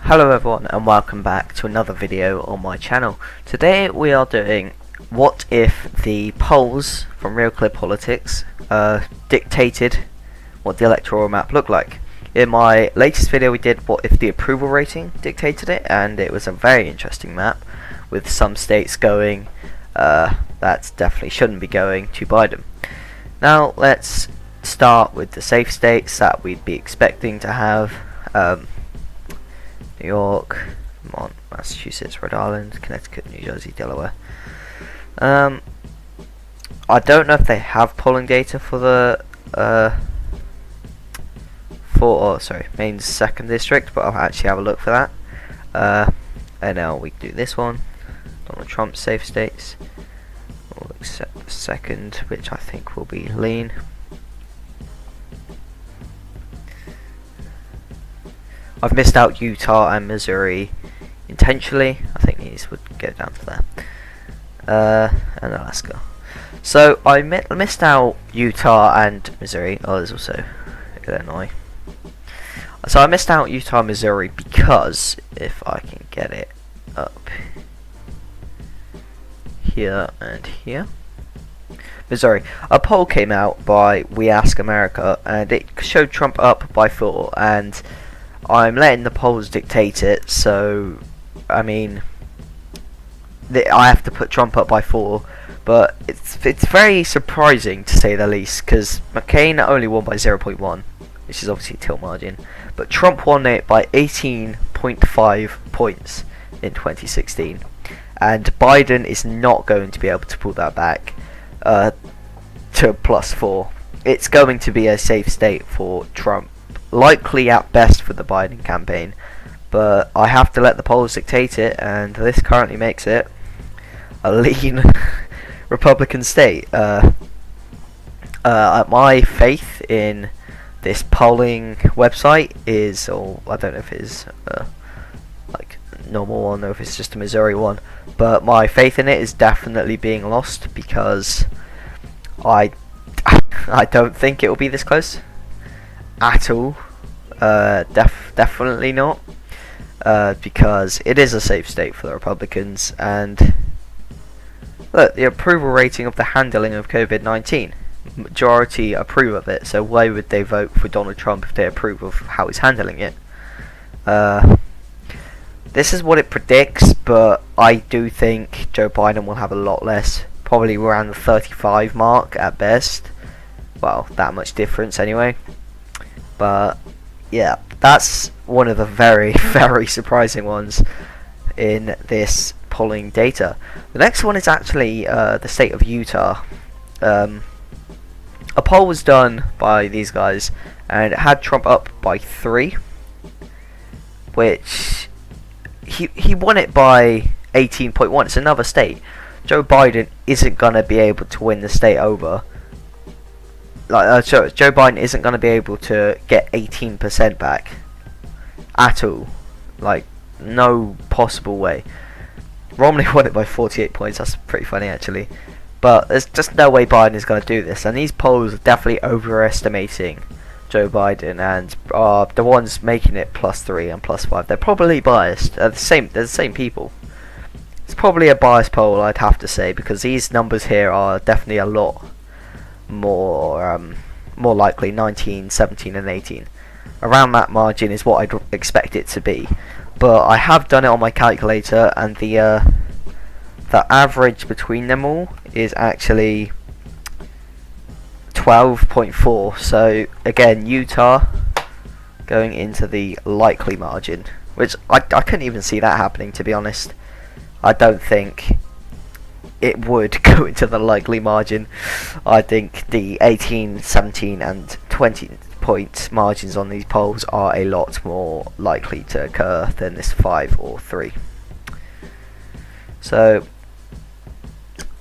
Hello everyone and welcome back to another video on my channel. Today we are doing what if the polls from Real Clear Politics dictated what the electoral map looked like. In my latest video we did what if the approval rating dictated it, and it was a very interesting map with some states going that definitely shouldn't be going to Biden. Now let's start with the safe states that we'd be expecting to have. New York, Vermont, Massachusetts, Rhode Island, Connecticut, New Jersey, Delaware. I don't know if they have polling data for the Maine's 2nd district, but I'll actually have a look for that. And now we can do this one. Donald Trump's safe states. We'll accept the 2nd, which I think will be lean. I've missed out Utah and Missouri intentionally. I think these would get down to there. And Alaska. So I missed out Utah and Missouri. Oh, there's also Illinois. So I missed out Utah and Missouri because, if I can get it up here and here. Missouri. A poll came out by We Ask America and it showed Trump up by 4, and I'm letting the polls dictate it, so I mean I have to put Trump up by 4, but it's very surprising to say the least, because McCain only won by 0.1, which is obviously a tilt margin, but Trump won it by 18.5 points in 2016, and Biden is not going to be able to pull that back to +4. It's going to be a safe state for Trump. Likely at best for the Biden campaign, but I have to let the polls dictate it, and this currently makes it a lean Republican state. My faith in this polling website is, or I don't know if it is like normal one or if it's just a Missouri one, but my faith in it is definitely being lost, because I don't think it will be this close at all. Definitely not, because it is a safe state for the Republicans, and look, the approval rating of the handling of COVID-19, majority approve of it, so why would they vote for Donald Trump if they approve of how he's handling it? This is what it predicts, but I do think Joe Biden will have a lot less, probably around the 35 mark at best. Well, that much difference anyway. But yeah, that's one of the very, very surprising ones in this polling data. The next one is actually the state of Utah. A poll was done by these guys, and it had Trump up by 3, which he won it by 18.1. It's another state. Joe Biden isn't gonna be able to win the state over. Joe Biden isn't going to be able to get 18% back at all. Like, no possible way. Romney won it by 48 points. That's pretty funny, actually. But there's just no way Biden is going to do this. And these polls are definitely overestimating Joe Biden, and the ones making it +3 and +5. They're probably biased. They're the same people. It's probably a biased poll, I'd have to say, because these numbers here are definitely a lot more likely. 19, 17 and 18, around that margin is what I'd expect it to be, but I have done it on my calculator, and the average between them all is actually 12.4. so again, Utah going into the likely margin, which I couldn't even see that happening, to be honest. I don't think it would go into the likely margin. I think the 18, 17 and 20 point margins on these polls are a lot more likely to occur than this 5 or 3. So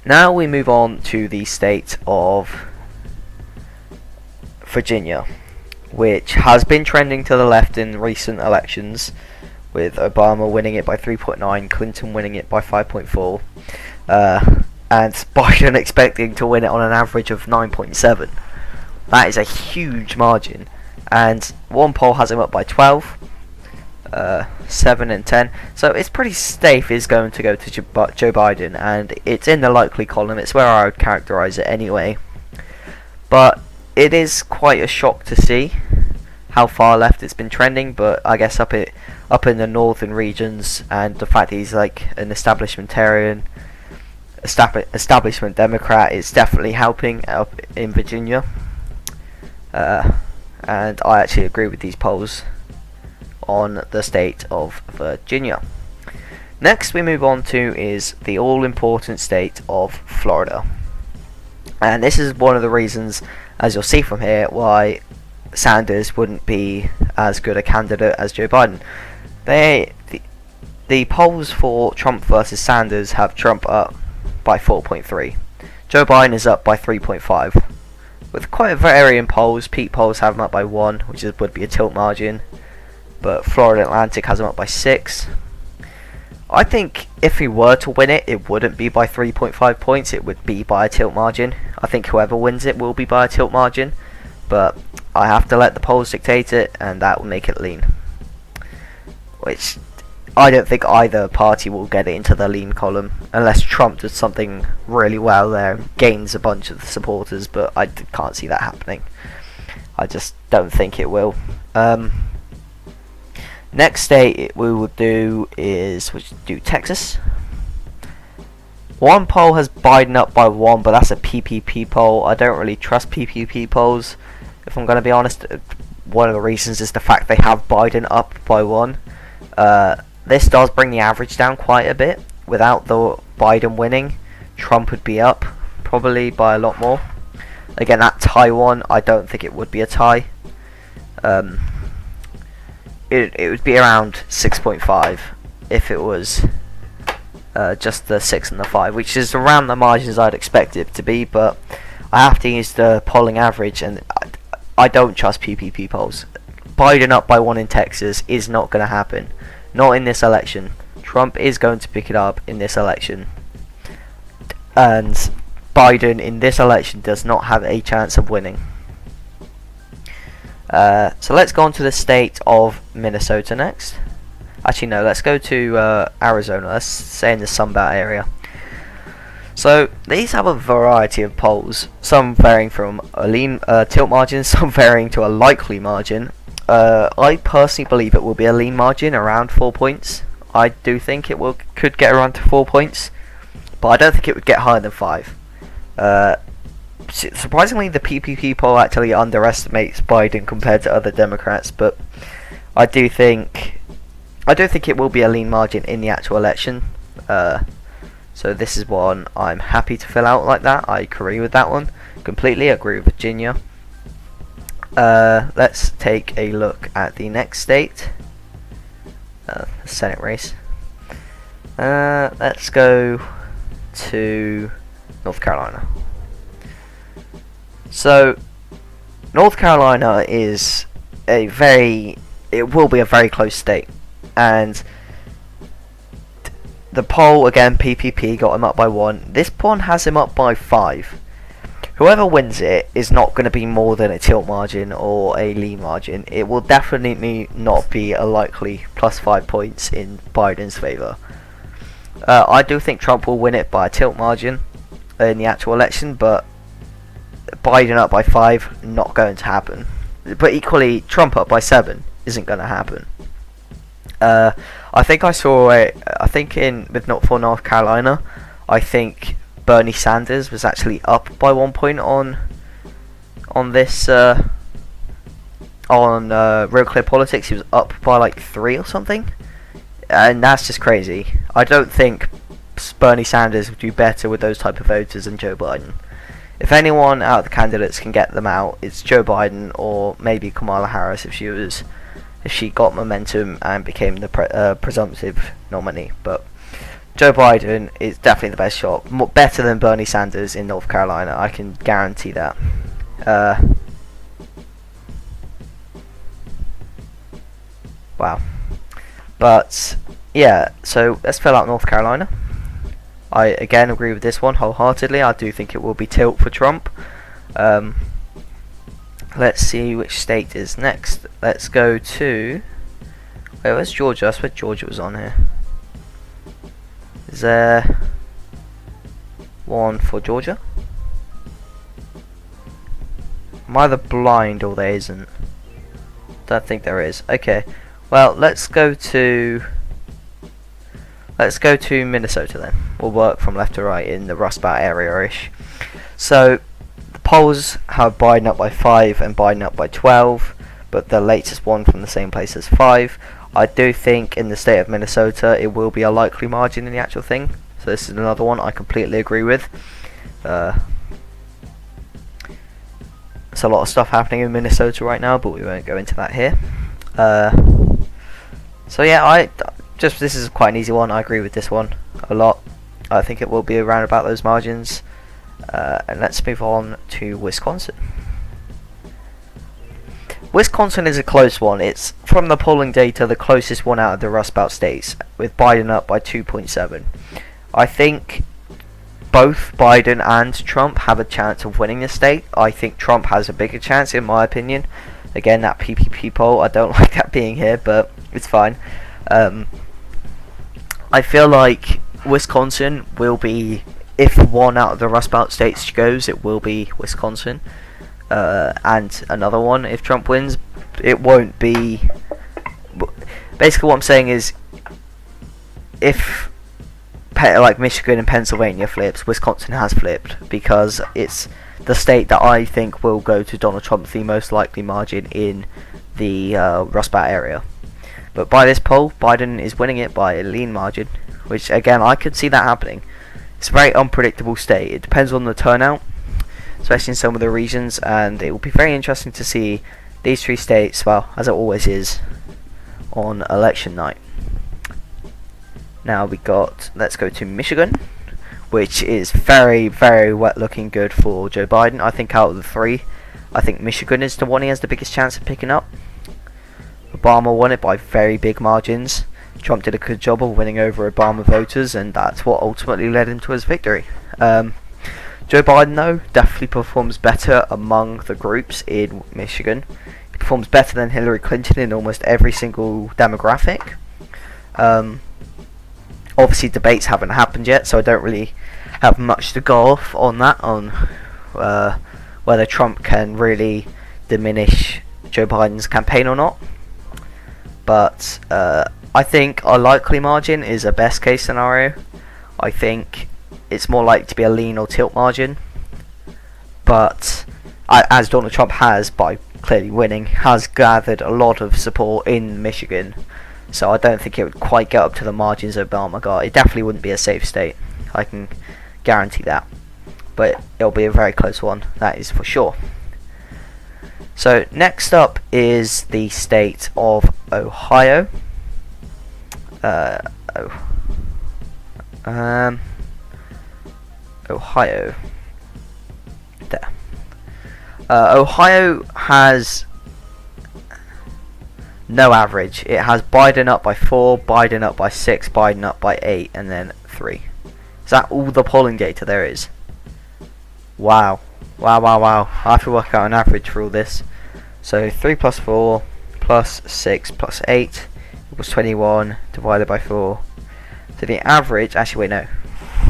now we move on to the state of Virginia, which has been trending to the left in recent elections, with Obama winning it by 3.9, Clinton winning it by 5.4. And Biden expecting to win it on an average of 9.7. That is a huge margin, and one poll has him up by 12, 7 and 10. So it's pretty safe is going to go to Joe Biden, and it's in the likely column. It's where I would characterize it anyway. But it is quite a shock to see how far left it's been trending. But I guess up in the northern regions, and the fact that he's like an establishment Democrat, is definitely helping up in Virginia. And I actually agree with these polls on the state of Virginia. Next we move on to is the all-important state of Florida. And this is one of the reasons, as you'll see from here, why Sanders wouldn't be as good a candidate as Joe Biden. The polls for Trump versus Sanders have Trump up by 4.3. Joe Biden is up by 3.5. With quite a varying polls, Pete polls have him up by 1, which would be a tilt margin. But Florida Atlantic has him up by 6. I think if he were to win it, it wouldn't be by 3.5 points, it would be by a tilt margin. I think whoever wins it will be by a tilt margin, but I have to let the polls dictate it, and that will make it lean. Which I don't think either party will get it into the lean column, unless Trump does something really well there and gains a bunch of supporters, but I can't see that happening. I just don't think it will. Next state we will do is Texas. One poll has Biden up by 1, but that's a PPP poll. I don't really trust PPP polls, if I'm going to be honest. One of the reasons is the fact they have Biden up by 1. This does bring the average down quite a bit. Without the Biden winning, Trump would be up probably by a lot more. Again, that tie one, I don't think it would be a tie. It would be around 6.5 if it was just the 6 and the 5, which is around the margins I'd expect it to be, but I have to use the polling average, and I don't trust PPP polls. Biden up by 1 in Texas is not going to happen. Not in this election. Trump is going to pick it up in this election. And Biden in this election does not have a chance of winning. So let's go on to the state of Minnesota next. Actually no, let's go to Arizona. Let's say in the Sunbelt area. So these have a variety of polls, some varying from a lean tilt margin, some varying to a likely margin. I personally believe it will be a lean margin around 4 points. I do think it could get around to 4 points, but I don't think it would get higher than 5. Surprisingly, the PPP poll actually underestimates Biden compared to other Democrats, but I do think it will be a lean margin in the actual election. So this is one I'm happy to fill out like that. I agree with that one completely. I agree with Virginia. Let's take a look at the next state, Senate race. Let's go to North Carolina. So North Carolina is it will be a very close state, and the poll again, PPP got him up by 1. This one has him up by 5. Whoever wins it is not going to be more than a tilt margin or a lean margin. It will definitely not be a likely plus 5 points in Biden's favour. I do think Trump will win it by a tilt margin in the actual election, but Biden up by 5, not going to happen. But equally, Trump up by 7 isn't going to happen. I think I saw for North Carolina, I think Bernie Sanders was actually up by 1 point on this Real Clear Politics. He was up by like 3 or something, and that's just crazy. I don't think Bernie Sanders would do better with those type of voters than Joe Biden. If anyone out of the candidates can get them out, it's Joe Biden or maybe Kamala Harris if she got momentum and became the presumptive nominee. But Joe Biden is definitely the best shot, better than Bernie Sanders in North Carolina. I can guarantee that. Wow. But yeah, so let's fill out North Carolina. I again agree with this one wholeheartedly. I do think it will be tilt for Trump. Let's see which state is next. Let's go to Wait, where's Georgia? I swear Georgia was on here. Is there one for Georgia? I'm either blind or there isn't. Don't think there is. Okay. Well, let's go to Minnesota then. We'll work from left to right in the Rust Belt area-ish. So the polls have Biden up by 5 and Biden up by 12, but the latest one from the same place as 5. I do think in the state of Minnesota it will be a likely margin in the actual thing. So this is another one I completely agree with. There's a lot of stuff happening in Minnesota right now, but we won't go into that here. So yeah, this is quite an easy one. I agree with this one a lot. I think it will be around about those margins. And let's move on to Wisconsin. Wisconsin is a close one. It's, from the polling data, the closest one out of the Rust Belt states, with Biden up by 2.7. I think both Biden and Trump have a chance of winning the state. I think Trump has a bigger chance, in my opinion. Again, that PPP poll, I don't like that being here, but it's fine. I feel like Wisconsin will be, if one out of the Rust Belt states goes, it will be Wisconsin. And another one, if Trump wins, it won't be... Basically what I'm saying is, if like Michigan and Pennsylvania flips, Wisconsin has flipped, because it's the state that I think will go to Donald Trump, the most likely margin in the Rust Belt area. But by this poll, Biden is winning it by a lean margin, which again, I could see that happening. It's a very unpredictable state. It depends on the turnout, especially in some of the regions, and it will be very interesting to see these three states, well, as it always is, on election night. Now let's go to Michigan, which is very, very looking good for Joe Biden. I think out of the three, I think Michigan is the one he has the biggest chance of picking up. Obama won it by very big margins. Trump did a good job of winning over Obama voters, and that's what ultimately led him to his victory. Joe Biden, though, definitely performs better among the groups in Michigan. He performs better than Hillary Clinton in almost every single demographic. Obviously, debates haven't happened yet, so I don't really have much to go off on that, on whether Trump can really diminish Joe Biden's campaign or not. But I think a likely margin is a best case scenario. I think it's more likely to be a lean or tilt margin. But as Donald Trump has, by clearly winning, has gathered a lot of support in Michigan. So I don't think it would quite get up to the margins Obama got. It definitely wouldn't be a safe state. I can guarantee that. But it'll be a very close one, that is for sure. So next up is the state of Ohio. Ohio. There. Ohio has no average. It has Biden up by 4, Biden up by 6, Biden up by 8, and then 3. Is that all the polling data there is? Wow. Wow. I have to work out an average for all this. So 3 plus 4 plus 6 plus 8 equals 21 divided by 4. So the average, actually wait, no.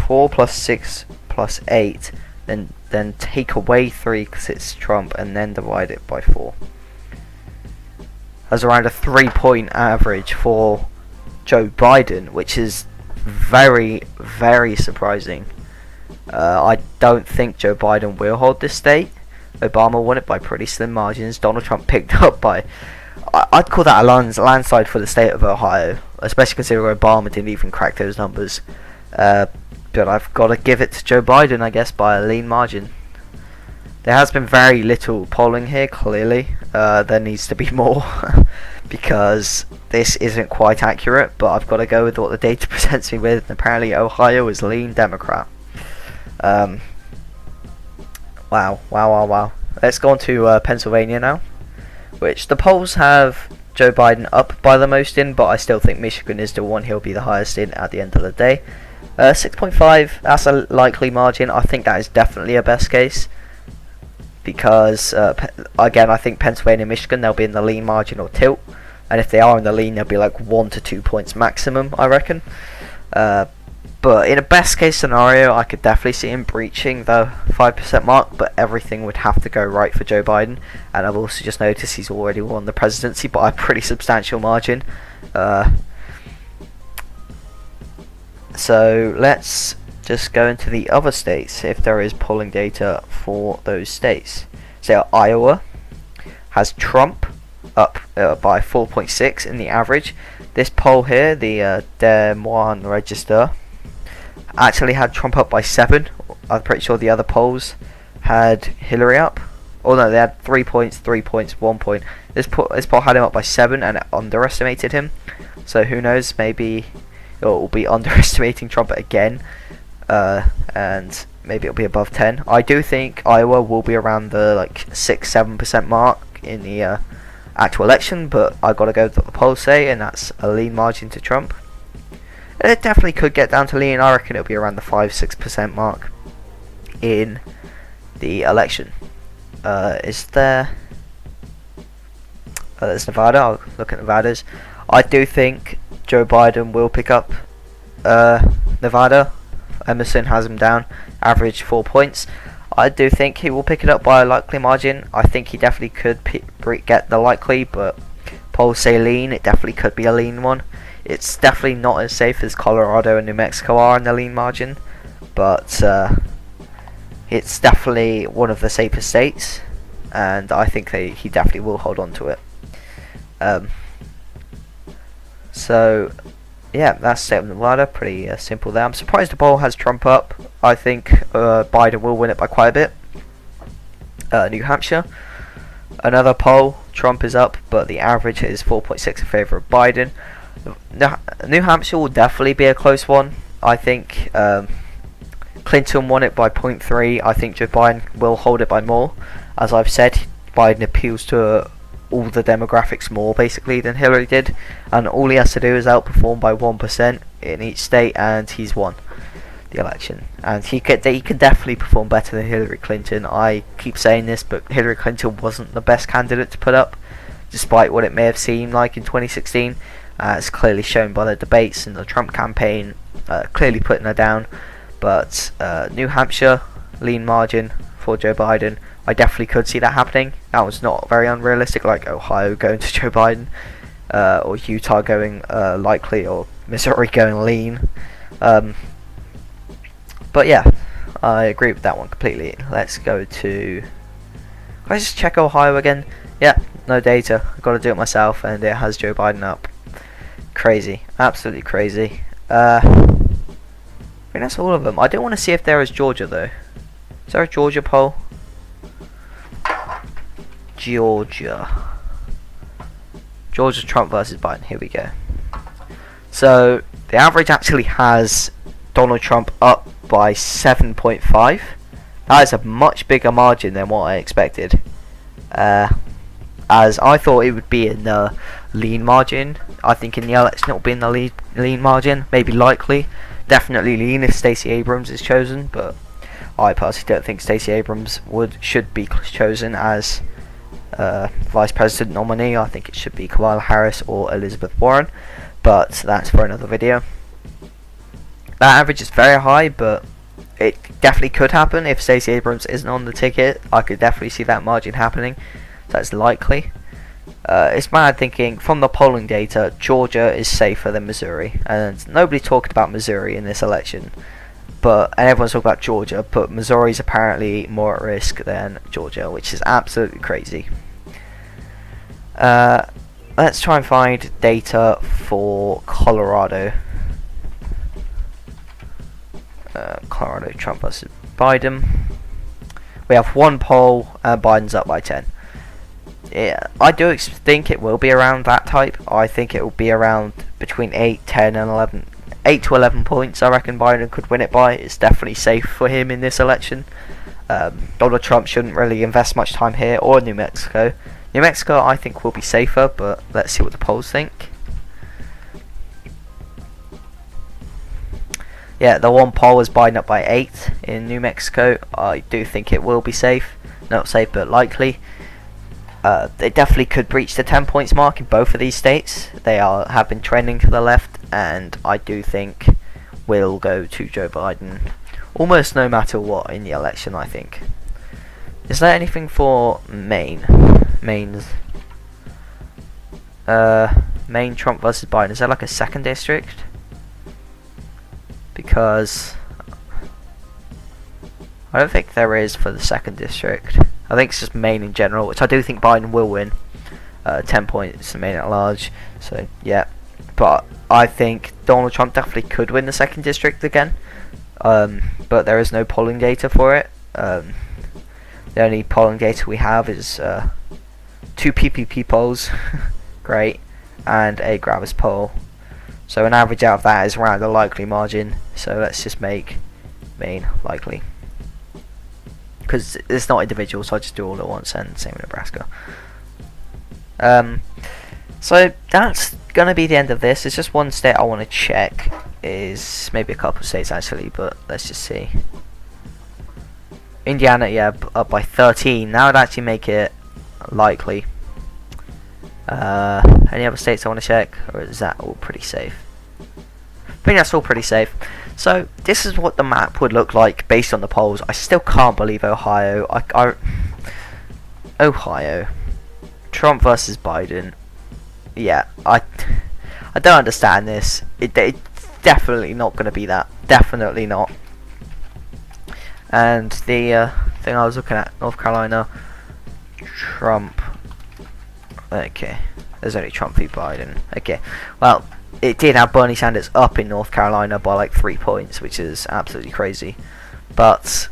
4 plus 6 plus 8, then take away 3 because it's Trump, and then divide it by 4. That's around a 3-point average for Joe Biden, which is very, very surprising. I don't think Joe Biden will hold this state. Obama won it by pretty slim margins. Donald Trump picked up by... I'd call that a landslide for the state of Ohio, especially considering Obama didn't even crack those numbers. But I've got to give it to Joe Biden, I guess, by a lean margin. There has been very little polling here, clearly. There needs to be more, because this isn't quite accurate, but I've got to go with what the data presents me with. Apparently Ohio is lean Democrat. Wow. Let's go on to Pennsylvania now, which the polls have Joe Biden up by the most in, but I still think Michigan is the one he'll be the highest in at the end of the day. 6.5, that's a likely margin. I think that is definitely a best case, because again, I think Pennsylvania and Michigan, they'll be in the lean margin or tilt. and if they are in the lean, they'll be like 1 to 2 points maximum, I reckon. But in a best case scenario, I could definitely see him breaching the 5% mark, but everything would have to go right for Joe Biden. And I've also just noticed he's already won the presidency by a pretty substantial margin. So let's just go into the other states if there is polling data for those states. So Iowa has Trump up by 4.6 in the average. This poll here, the Des Moines Register, actually had Trump up by 7. I'm pretty sure the other polls had Hillary up. Oh no, they had 3 points, 3 points, 1 point. This poll had him up by 7 and it underestimated him. So who knows, maybe it will be underestimating Trump again. And maybe it'll be above 10. I do think Iowa will be around the like 6-7% mark in the actual election, but I gotta go with what the polls say, and that's a lean margin to Trump. It definitely could get down to lean. I reckon it'll be around the 5-6% mark in the election. Is there? There's Nevada. I'll look at Nevada's. I do think Joe Biden will pick up Nevada. Emerson has him down, average 4 points. I do think he will pick it up by a likely margin. I think he definitely could get the likely, but polls say lean. It definitely could be a lean one. It's definitely not as safe as Colorado and New Mexico are in the lean margin, but it's definitely one of the safer states, and I think he definitely will hold on to it. So yeah, that's state of Nevada, pretty simple there. I'm surprised the poll has Trump up. I think Biden will win it by quite a bit. New Hampshire, another poll, Trump is up, but the average is 4.6 in favour of Biden. New Hampshire will definitely be a close one. I think Clinton won it by 0.3. I think Joe Biden will hold it by more. As I've said, Biden appeals to all the demographics more basically than Hillary did, and all he has to do is outperform by 1% in each state and he's won the election. And he could definitely perform better than Hillary Clinton. I keep saying this, but Hillary Clinton wasn't the best candidate to put up, despite what it may have seemed like in 2016. It's clearly shown by the debates and the Trump campaign clearly putting her down. But New Hampshire, lean margin for Joe Biden. I definitely could see that happening. That was not very unrealistic, like Ohio going to Joe Biden, or Utah going likely, or Missouri going lean. But yeah, I agree with that one completely. Let's go to... Can I just check Ohio again? Yeah, no data. I've got to do it myself, and it has Joe Biden up. Crazy. Absolutely crazy. I think that's all of them. I do want to see if there is Georgia, though. Is there a Georgia poll? Georgia Trump versus Biden. Here we go. So the average actually has Donald Trump up by 7.5. That is a much bigger margin than what I expected. As I thought it would be in the lean margin. I think in the election it will be in the lean margin. Maybe likely. Definitely lean if Stacey Abrams is chosen, but I personally don't think Stacey Abrams should be chosen as vice president nominee. I think it should be Kamala Harris or Elizabeth Warren, but that's for another video. That average is very high, but it definitely could happen if Stacey Abrams isn't on the ticket. I could definitely see that margin happening. That's likely. It's mad thinking from the polling data, Georgia is safer than Missouri, and nobody talked about Missouri in this election. And everyone's talking about Georgia, but Missouri's apparently more at risk than Georgia, which is absolutely crazy. Let's try and find data for Colorado. Colorado Trump versus Biden. We have one poll, and Biden's up by 10. Yeah, I do think it will be around that type. I think it will be around between 8, 10, and 11. 8 to 11 points I reckon Biden could win it by. It's definitely safe for him in this election. Donald Trump shouldn't really invest much time here, or New Mexico. New Mexico I think will be safer, but let's see what the polls think. Yeah, the one poll was Biden up by 8 in New Mexico. I do think it will be safe. Not safe, but likely. They definitely could breach the 10 points mark in both of these states. They have been trending to the left, and I do think will go to Joe Biden almost no matter what in the election, I think. Is there anything for Maine? Maine's Maine Trump versus Biden. Is there like a second district? Because I don't think there is for the second district. I think it's just Maine in general, which I do think Biden will win. 10 points to Maine at large. So yeah, but I think Donald Trump definitely could win the second district again. But there is no polling data for it. The only polling data we have is 2 PPP polls, great, and a Gravis poll. So an average out of that is around a likely margin. So let's just make Maine likely, because it's not individual, so I just do all at once, and same with Nebraska. So that's gonna be the end of this. There's just one state I want to check, is maybe a couple of states actually, but let's just see. Indiana, yeah, up by 13. That would actually make it likely. Any other states I want to check, or is that all pretty safe? I think that's all pretty safe. So this is what the map would look like based on the polls. I still can't believe Ohio. Ohio, Trump versus Biden. Yeah, I don't understand this. It's definitely not going to be that. Definitely not. And the thing I was looking at, North Carolina, Trump. Okay, there's only Trump v Biden. Okay, well, it did have Bernie Sanders up in North Carolina by like 3 points, which is absolutely crazy. But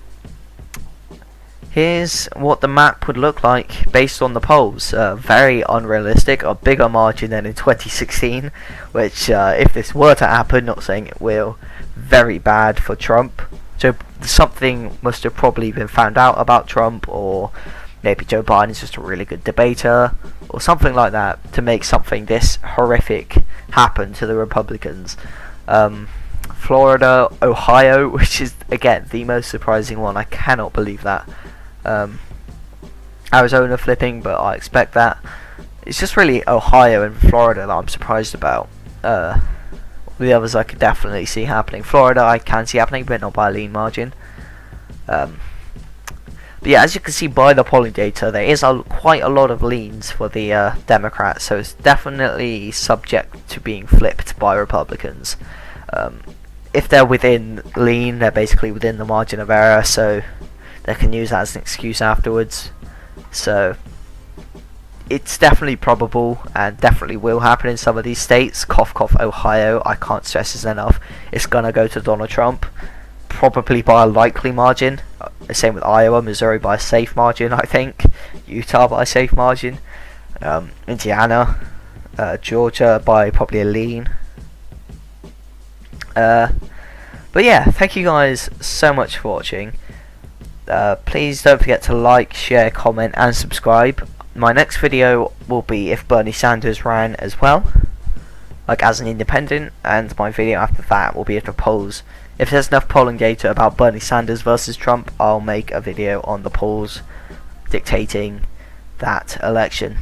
here's what the map would look like based on the polls. Very unrealistic, a bigger margin than in 2016, which if this were to happen, not saying it will, very bad for Trump. So something must have probably been found out about Trump, or maybe Joe Biden is just a really good debater, or something like that, to make something this horrific happen to the Republicans. Florida, Ohio, which is again the most surprising one. I cannot believe that. Arizona flipping, but I expect that. It's just really Ohio and Florida that I'm surprised about. The others I could definitely see happening. Florida I can see happening, but not by a lean margin. But yeah, as you can see by the polling data, there is quite a lot of leans for the Democrats, so it's definitely subject to being flipped by Republicans. If they're within lean, they're basically within the margin of error, so they can use that as an excuse afterwards. So it's definitely probable and definitely will happen in some of these states. Cough cough, Ohio, I can't stress this enough, it's gonna go to Donald Trump, probably by a likely margin. Same with Iowa, Missouri by a safe margin, I think, Utah by a safe margin, Indiana, Georgia by probably a lean. But yeah, thank you guys so much for watching. Please don't forget to like, share, comment and subscribe. My next video will be if Bernie Sanders ran as well, like as an independent, and my video after that will be if the polls, if there's enough polling data about Bernie Sanders versus Trump, I'll make a video on the polls dictating that election.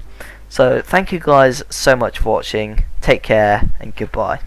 So thank you guys so much for watching, take care and goodbye.